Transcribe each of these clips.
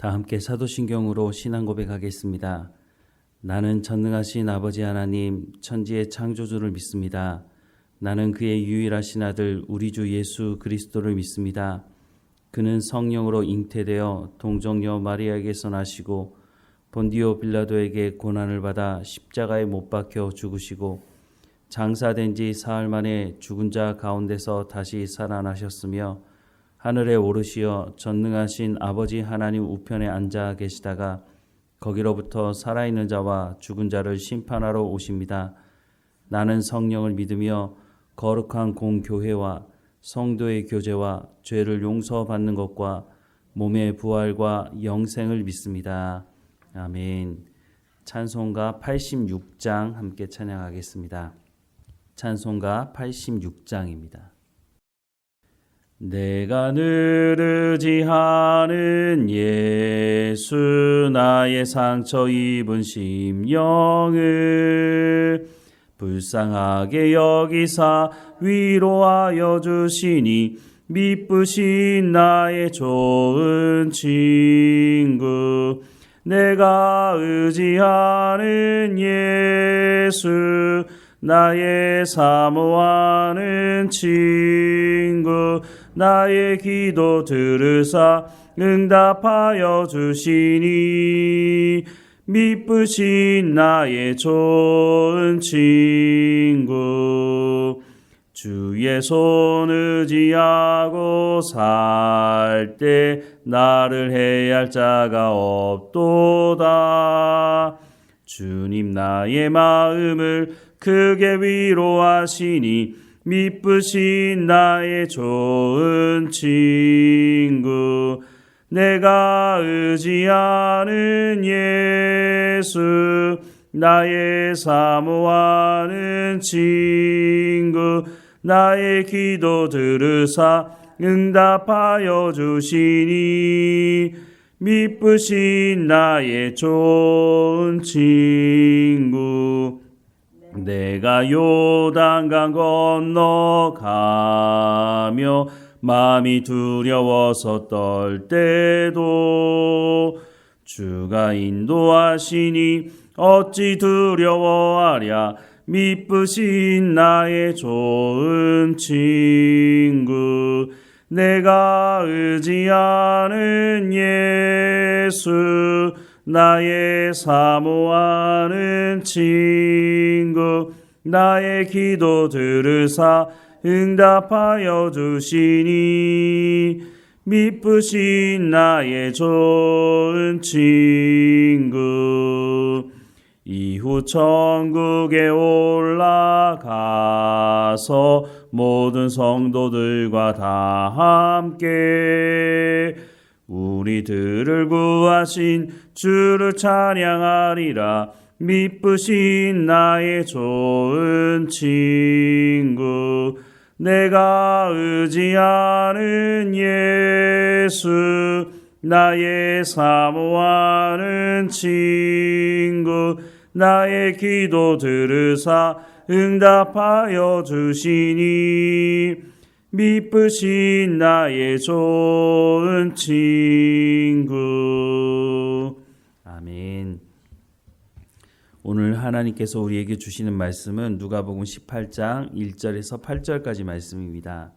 다 함께 사도신경으로 신앙 고백하겠습니다. 나는 전능하신 아버지 하나님 천지의 창조주를 믿습니다. 나는 그의 유일하신 아들 우리 주 예수 그리스도를 믿습니다. 그는 성령으로 잉태되어 동정녀 마리아에게서 나시고 본디오 빌라도에게 고난을 받아 십자가에 못 박혀 죽으시고 장사된 지 사흘 만에 죽은 자 가운데서 다시 살아나셨으며 하늘에 오르시어 전능하신 아버지 하나님 우편에 앉아 계시다가 거기로부터 살아있는 자와 죽은 자를 심판하러 오십니다. 나는 성령을 믿으며 거룩한 공교회와 성도의 교제와 죄를 용서받는 것과 몸의 부활과 영생을 믿습니다. 아멘. 찬송가 86장 함께 찬양하겠습니다. 찬송가 86장입니다. 내가 늘 의지하는 예수 나의 상처 입은 심령을 불쌍하게 여기사 위로하여 주시니 미쁘신 나의 좋은 친구 내가 의지하는 예수 나의 사모하는 친구 나의 기도 들으사 응답하여 주시니 미쁘신 나의 좋은 친구 주의 손 의지하고 살 때 나를 해할 자가 없도다. 주님 나의 마음을 크게 위로하시니 미쁘신 나의 좋은 친구 내가 의지하는 예수 나의 사모하는 친구 나의 기도 들으사 응답하여 주시니 미쁘신 나의 좋은 친구 내가 요단강 건너가며 마음이 두려워서 떨 때도 주가 인도하시니 어찌 두려워하랴 미쁘신 나의 좋은 친구 내가 의지하는 예수 나의 사모하는 친구 나의 기도 들으사 응답하여 주시니 미쁘신 나의 좋은 친구 이후 천국에 올라가서 모든 성도들과 다 함께 우리들을 구하신 주를 찬양하리라 미쁘신 나의 좋은 친구 내가 의지하는 예수 나의 사모하는 친구 나의 기도 들으사 응답하여 주시니 미쁘신 나의 좋은 친구. 아멘. 오늘 하나님께서 우리에게 주시는 말씀은 누가복음 18장 1절에서 8절까지 말씀입니다.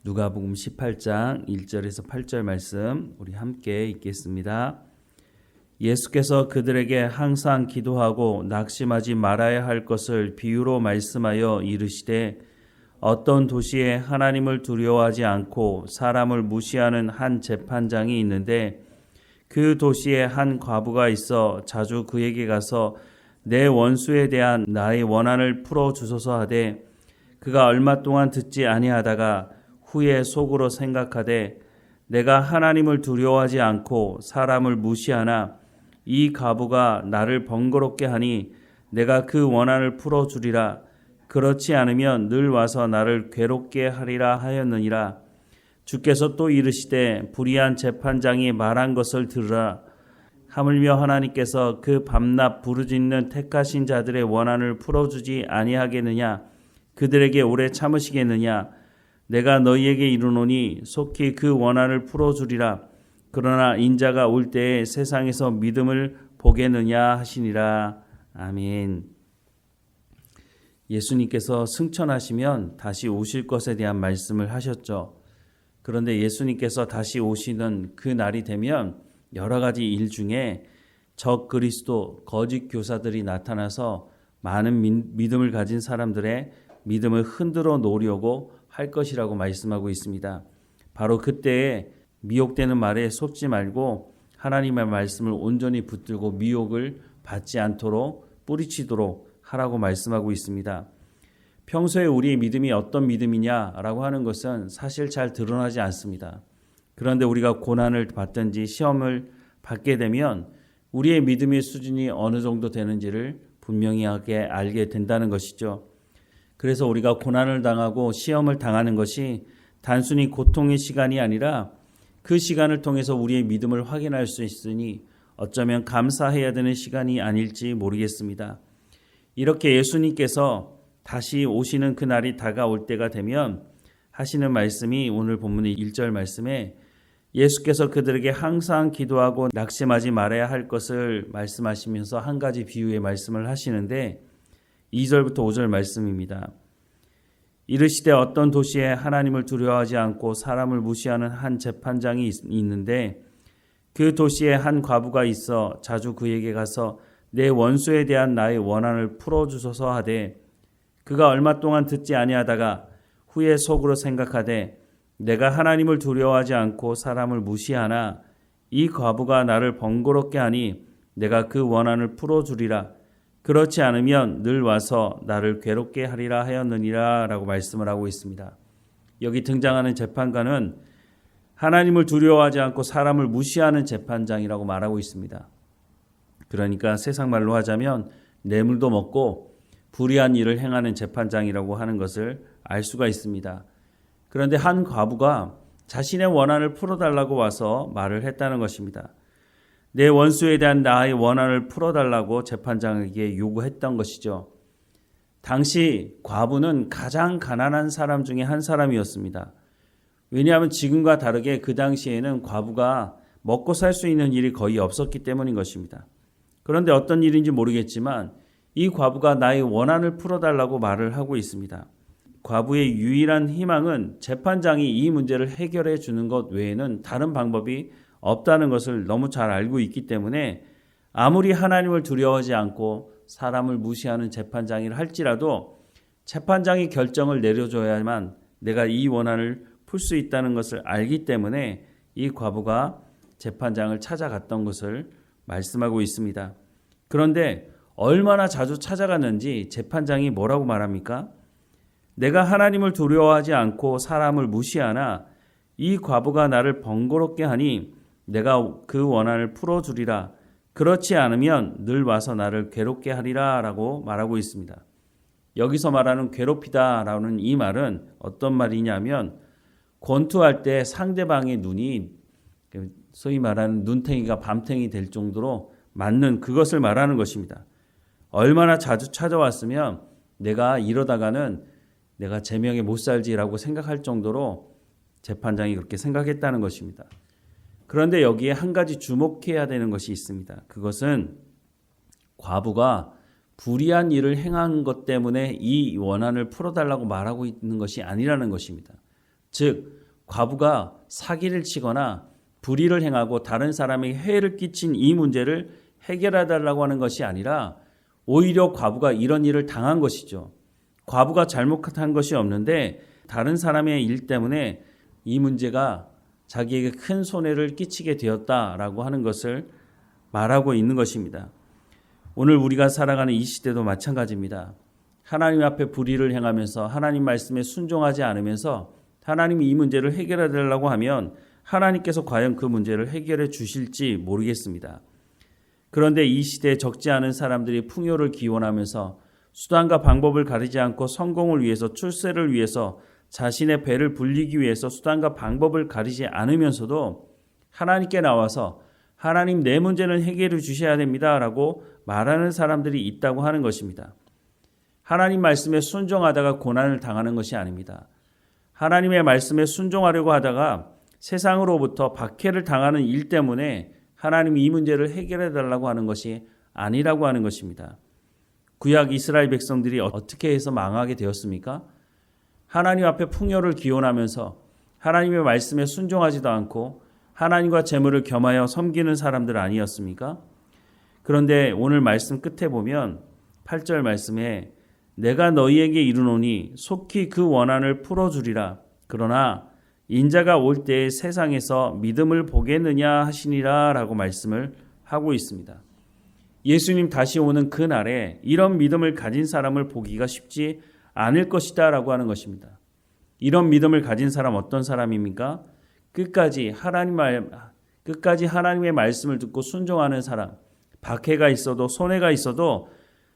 누가복음 18장 1절에서 8절 말씀 우리 함께 읽겠습니다. 예수께서 그들에게 항상 기도하고 낙심하지 말아야 할 것을 비유로 말씀하여 이르시되 어떤 도시에 하나님을 두려워하지 않고 사람을 무시하는 한 재판장이 있는데 그 도시에 한 과부가 있어 자주 그에게 가서 내 원수에 대한 나의 원한을 풀어주소서 하되 그가 얼마 동안 듣지 아니하다가 후에 속으로 생각하되 내가 하나님을 두려워하지 않고 사람을 무시하나 이 과부가 나를 번거롭게 하니 내가 그 원한을 풀어주리라. 그렇지 않으면 늘 와서 나를 괴롭게 하리라 하였느니라. 주께서 또 이르시되 불의한 재판장이 말한 것을 들으라. 하물며 하나님께서 그 밤낮 부르짖는 택하신 자들의 원한을 풀어주지 아니하겠느냐. 그들에게 오래 참으시겠느냐. 내가 너희에게 이르노니 속히 그 원한을 풀어주리라. 그러나 인자가 올 때에 세상에서 믿음을 보겠느냐 하시니라. 아멘. 예수님께서 승천하시면 다시 오실 것에 대한 말씀을 하셨죠. 그런데 예수님께서 다시 오시는 그 날이 되면 여러 가지 일 중에 적 그리스도, 거짓 교사들이 나타나서 많은 믿음을 가진 사람들의 믿음을 흔들어 놓으려고 할 것이라고 말씀하고 있습니다. 바로 그때에 미혹되는 말에 속지 말고 하나님의 말씀을 온전히 붙들고 미혹을 받지 않도록 뿌리치도록 하라고 말씀하고 있습니다. 평소에 우리의 믿음이 어떤 믿음이냐라고 하는 것은 사실 잘 드러나지 않습니다. 그런데 우리가 고난을 받든지 시험을 받게 되면 우리의 믿음의 수준이 어느 정도 되는지를 분명하게 알게 된다는 것이죠. 그래서 우리가 고난을 당하고 시험을 당하는 것이 단순히 고통의 시간이 아니라 그 시간을 통해서 우리의 믿음을 확인할 수 있으니 어쩌면 감사해야 되는 시간이 아닐지 모르겠습니다. 이렇게 예수님께서 다시 오시는 그날이 다가올 때가 되면 하시는 말씀이 오늘 본문의 1절 말씀에 예수께서 그들에게 항상 기도하고 낙심하지 말아야 할 것을 말씀하시면서 한 가지 비유의 말씀을 하시는데 2절부터 5절 말씀입니다. 이르시되 어떤 도시에 하나님을 두려워하지 않고 사람을 무시하는 한 재판장이 있는데 그 도시에 한 과부가 있어 자주 그에게 가서 내 원수에 대한 나의 원한을 풀어주소서 하되 그가 얼마 동안 듣지 아니하다가 후에 속으로 생각하되 내가 하나님을 두려워하지 않고 사람을 무시하나 이 과부가 나를 번거롭게 하니 내가 그 원한을 풀어주리라. 그렇지 않으면 늘 와서 나를 괴롭게 하리라 하였느니라 라고 말씀을 하고 있습니다. 여기 등장하는 재판관은 하나님을 두려워하지 않고 사람을 무시하는 재판장이라고 말하고 있습니다. 그러니까 세상 말로 하자면 뇌물도 먹고 불의한 일을 행하는 재판장이라고 하는 것을 알 수가 있습니다. 그런데 한 과부가 자신의 원한을 풀어달라고 와서 말을 했다는 것입니다. 내 원수에 대한 나의 원한을 풀어달라고 재판장에게 요구했던 것이죠. 당시 과부는 가장 가난한 사람 중에 한 사람이었습니다. 왜냐하면 지금과 다르게 그 당시에는 과부가 먹고 살 수 있는 일이 거의 없었기 때문인 것입니다. 그런데 어떤 일인지 모르겠지만 이 과부가 나의 원한을 풀어달라고 말을 하고 있습니다. 과부의 유일한 희망은 재판장이 이 문제를 해결해 주는 것 외에는 다른 방법이 없다는 것을 너무 잘 알고 있기 때문에 아무리 하나님을 두려워하지 않고 사람을 무시하는 재판장이라 할지라도 재판장이 결정을 내려줘야만 내가 이 원한을 풀 수 있다는 것을 알기 때문에 이 과부가 재판장을 찾아갔던 것을 말씀하고 있습니다. 그런데 얼마나 자주 찾아갔는지 재판장이 뭐라고 말합니까? 내가 하나님을 두려워하지 않고 사람을 무시하나 이 과부가 나를 번거롭게 하니 내가 그 원한을 풀어주리라. 그렇지 않으면 늘 와서 나를 괴롭게 하리라 라고 말하고 있습니다. 여기서 말하는 괴롭히다 라는 이 말은 어떤 말이냐면 권투할 때 상대방의 눈이 소위 말하는 눈탱이가 밤탱이 될 정도로 맞는 그것을 말하는 것입니다. 얼마나 자주 찾아왔으면 내가 이러다가는 내가 제명에 못 살지라고 생각할 정도로 재판장이 그렇게 생각했다는 것입니다. 그런데 여기에 한 가지 주목해야 되는 것이 있습니다. 그것은 과부가 불의한 일을 행한 것 때문에 이 원한을 풀어달라고 말하고 있는 것이 아니라는 것입니다. 즉 과부가 사기를 치거나 불의를 행하고 다른 사람에게 해를 끼친 이 문제를 해결해달라고 하는 것이 아니라 오히려 과부가 이런 일을 당한 것이죠. 과부가 잘못한 것이 없는데 다른 사람의 일 때문에 이 문제가 자기에게 큰 손해를 끼치게 되었다라고 하는 것을 말하고 있는 것입니다. 오늘 우리가 살아가는 이 시대도 마찬가지입니다. 하나님 앞에 불의를 행하면서 하나님 말씀에 순종하지 않으면서 하나님이 이 문제를 해결해 달라고 하면 하나님께서 과연 그 문제를 해결해 주실지 모르겠습니다. 그런데 이 시대에 적지 않은 사람들이 풍요를 기원하면서 수단과 방법을 가리지 않고 성공을 위해서 출세를 위해서 자신의 배를 불리기 위해서 수단과 방법을 가리지 않으면서도 하나님께 나와서 하나님 내 문제는 해결해 주셔야 됩니다 라고 말하는 사람들이 있다고 하는 것입니다. 하나님 말씀에 순종하다가 고난을 당하는 것이 아닙니다. 하나님의 말씀에 순종하려고 하다가 세상으로부터 박해를 당하는 일 때문에 하나님이 이 문제를 해결해 달라고 하는 것이 아니라고 하는 것입니다. 구약 이스라엘 백성들이 어떻게 해서 망하게 되었습니까? 하나님 앞에 풍요를 기원하면서 하나님의 말씀에 순종하지도 않고 하나님과 재물을 겸하여 섬기는 사람들 아니었습니까? 그런데 오늘 말씀 끝에 보면 8절 말씀에 내가 너희에게 이르노니 속히 그 원한을 풀어주리라. 그러나 인자가 올 때에 세상에서 믿음을 보겠느냐 하시니라 라고 말씀을 하고 있습니다. 예수님 다시 오는 그날에 이런 믿음을 가진 사람을 보기가 쉽지 않을 것이다 라고 하는 것입니다. 이런 믿음을 가진 사람 어떤 사람입니까? 끝까지 하나님의 말씀을 듣고 순종하는 사람, 박해가 있어도 손해가 있어도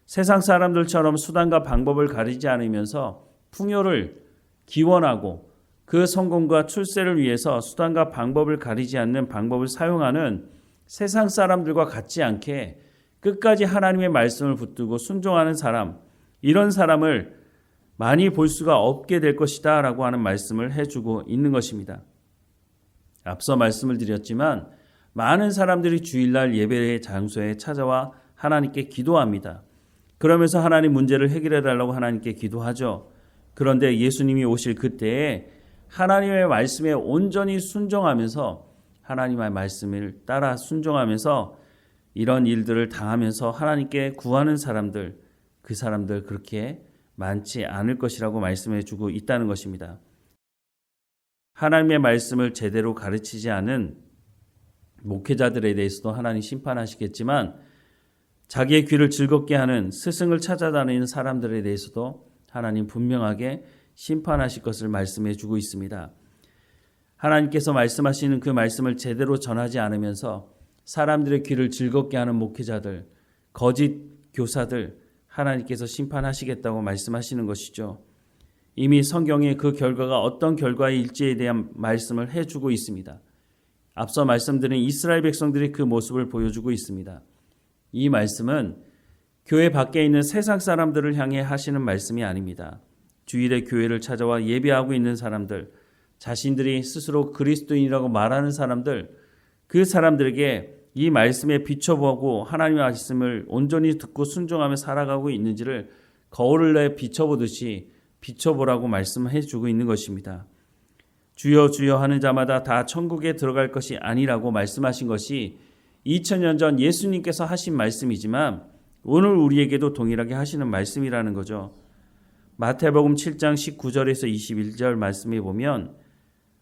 세상 사람들처럼 수단과 방법을 가리지 않으면서 풍요를 기원하고 그 성공과 출세를 위해서 수단과 방법을 가리지 않는 방법을 사용하는 세상 사람들과 같지 않게 끝까지 하나님의 말씀을 붙들고 순종하는 사람, 이런 사람을 많이 볼 수가 없게 될 것이다 라고 하는 말씀을 해주고 있는 것입니다. 앞서 말씀을 드렸지만 많은 사람들이 주일날 예배의 장소에 찾아와 하나님께 기도합니다. 그러면서 하나님 문제를 해결해 달라고 하나님께 기도하죠. 그런데 예수님이 오실 그때에 하나님의 말씀에 온전히 순종하면서 하나님의 말씀을 따라 순종하면서 이런 일들을 당하면서 하나님께 구하는 사람들, 그 사람들 그렇게 많지 않을 것이라고 말씀해 주고 있다는 것입니다. 하나님의 말씀을 제대로 가르치지 않은 목회자들에 대해서도 하나님 심판하시겠지만 자기의 귀를 즐겁게 하는 스승을 찾아다니는 사람들에 대해서도 하나님 분명하게 심판하실 것을 말씀해 주고 있습니다. 하나님께서 말씀하시는 그 말씀을 제대로 전하지 않으면서 사람들의 귀를 즐겁게 하는 목회자들, 거짓 교사들 하나님께서 심판하시겠다고 말씀하시는 것이죠. 이미 성경에 그 결과가 어떤 결과일지에 대한 말씀을 해주고 있습니다. 앞서 말씀드린 이스라엘 백성들이 그 모습을 보여주고 있습니다. 이 말씀은 교회 밖에 있는 세상 사람들을 향해 하시는 말씀이 아닙니다. 주일에 교회를 찾아와 예배하고 있는 사람들, 자신들이 스스로 그리스도인이라고 말하는 사람들, 그 사람들에게 이 말씀에 비춰보고 하나님의 말씀을 온전히 듣고 순종하며 살아가고 있는지를 거울을 내 비춰보듯이 비춰보라고 말씀해 주고 있는 것입니다. 주여 주여 하는 자마다 다 천국에 들어갈 것이 아니라고 말씀하신 것이 2000년 전 예수님께서 하신 말씀이지만 오늘 우리에게도 동일하게 하시는 말씀이라는 거죠. 마태복음 7장 19절에서 21절 말씀에 보면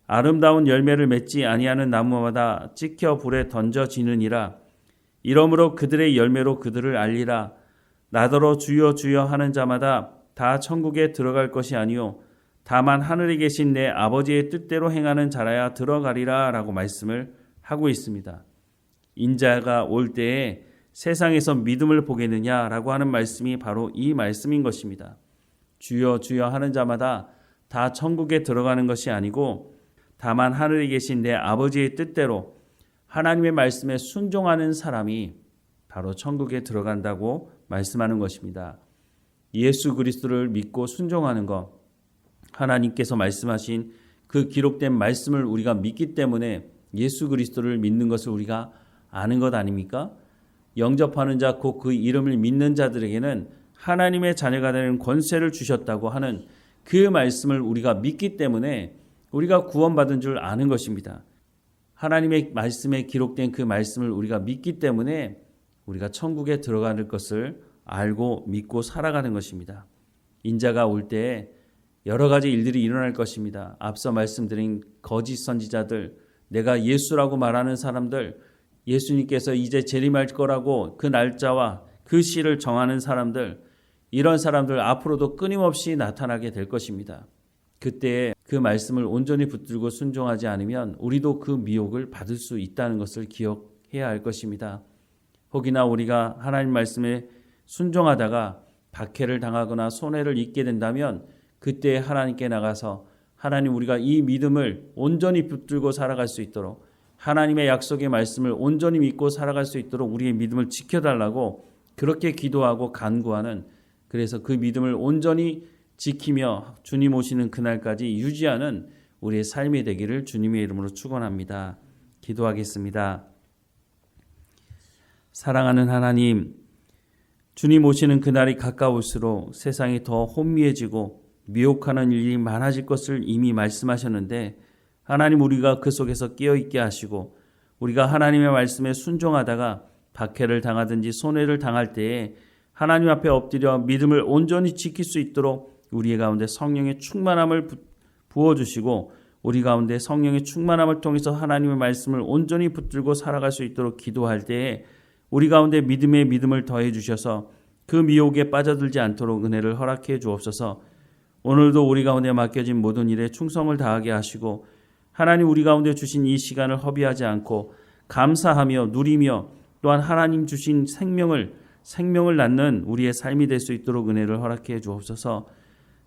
아름다운 열매를 맺지 아니하는 나무마다 찍혀 불에 던져지느니라. 이러므로 그들의 열매로 그들을 알리라. 나더러 주여 주여 하는 자마다 다 천국에 들어갈 것이 아니요 다만 하늘에 계신 내 아버지의 뜻대로 행하는 자라야 들어가리라 라고 말씀을 하고 있습니다. 인자가 올 때에 세상에서 믿음을 보겠느냐라고 하는 말씀이 바로 이 말씀인 것입니다. 주여 주여 하는 자마다 다 천국에 들어가는 것이 아니고 다만 하늘에 계신 내 아버지의 뜻대로 하나님의 말씀에 순종하는 사람이 바로 천국에 들어간다고 말씀하는 것입니다. 예수 그리스도를 믿고 순종하는 것, 하나님께서 말씀하신 그 기록된 말씀을 우리가 믿기 때문에 예수 그리스도를 믿는 것을 우리가 아는 것 아닙니까? 영접하는 자, 곧 그 이름을 믿는 자들에게는 하나님의 자녀가 되는 권세를 주셨다고 하는 그 말씀을 우리가 믿기 때문에 우리가 구원받은 줄 아는 것입니다. 하나님의 말씀에 기록된 그 말씀을 우리가 믿기 때문에 우리가 천국에 들어가는 것을 알고 믿고 살아가는 것입니다. 인자가 올 때에 여러 가지 일들이 일어날 것입니다. 앞서 말씀드린 거짓 선지자들, 내가 예수라고 말하는 사람들, 예수님께서 이제 재림할 거라고 그 날짜와 그 시를 정하는 사람들, 이런 사람들 앞으로도 끊임없이 나타나게 될 것입니다. 그때 그 말씀을 온전히 붙들고 순종하지 않으면 우리도 그 미혹을 받을 수 있다는 것을 기억해야 할 것입니다. 혹이나 우리가 하나님 말씀에 순종하다가 박해를 당하거나 손해를 입게 된다면 그때 하나님께 나가서 하나님 우리가 이 믿음을 온전히 붙들고 살아갈 수 있도록 하나님의 약속의 말씀을 온전히 믿고 살아갈 수 있도록 우리의 믿음을 지켜달라고 그렇게 기도하고 간구하는, 그래서 그 믿음을 온전히 지키며 주님 오시는 그날까지 유지하는 우리의 삶이 되기를 주님의 이름으로 축원합니다. 기도하겠습니다. 사랑하는 하나님, 주님 오시는 그날이 가까울수록 세상이 더 혼미해지고 미혹하는 일이 많아질 것을 이미 말씀하셨는데 하나님, 우리가 그 속에서 깨어있게 하시고 우리가 하나님의 말씀에 순종하다가 박해를 당하든지 손해를 당할 때에 하나님 앞에 엎드려 믿음을 온전히 지킬 수 있도록 우리의 가운데 성령의 충만함을 부어주시고 우리 가운데 성령의 충만함을 통해서 하나님의 말씀을 온전히 붙들고 살아갈 수 있도록 기도할 때에 우리 가운데 믿음에 믿음을 더해 주셔서 그 미혹에 빠져들지 않도록 은혜를 허락해 주옵소서. 오늘도 우리 가운데 맡겨진 모든 일에 충성을 다하게 하시고 하나님, 우리 가운데 주신 이 시간을 허비하지 않고 감사하며 누리며 또한 하나님 주신 생명을 낳는 우리의 삶이 될 수 있도록 은혜를 허락해 주옵소서.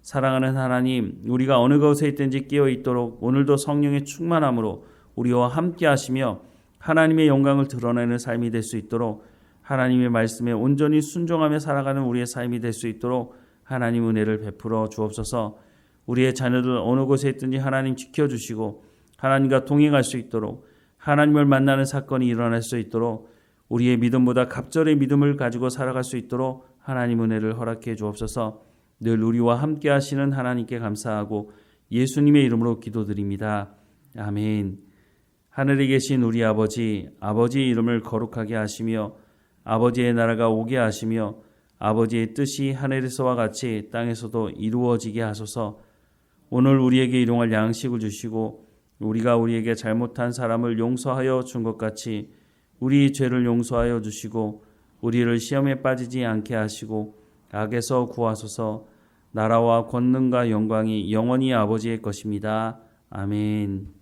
사랑하는 하나님, 우리가 어느 곳에 있든지 깨어 있도록 오늘도 성령의 충만함으로 우리와 함께 하시며 하나님의 영광을 드러내는 삶이 될 수 있도록 하나님의 말씀에 온전히 순종하며 살아가는 우리의 삶이 될 수 있도록 하나님 은혜를 베풀어 주옵소서. 우리의 자녀들 어느 곳에 있든지 하나님 지켜주시고 하나님과 동행할 수 있도록 하나님을 만나는 사건이 일어날 수 있도록 우리의 믿음보다 갑절의 믿음을 가지고 살아갈 수 있도록 하나님 은혜를 허락해 주옵소서. 늘 우리와 함께 하시는 하나님께 감사하고 예수님의 이름으로 기도드립니다. 아멘. 하늘에 계신 우리 아버지, 아버지의 이름을 거룩하게 하시며 아버지의 나라가 오게 하시며 아버지의 뜻이 하늘에서와 같이 땅에서도 이루어지게 하소서. 오늘 우리에게 일용할 양식을 주시고 우리가 우리에게 잘못한 사람을 용서하여 준 것 같이 우리 죄를 용서하여 주시고 우리를 시험에 빠지지 않게 하시고 악에서 구하소서. 나라와 권능과 영광이 영원히 아버지의 것입니다. 아멘.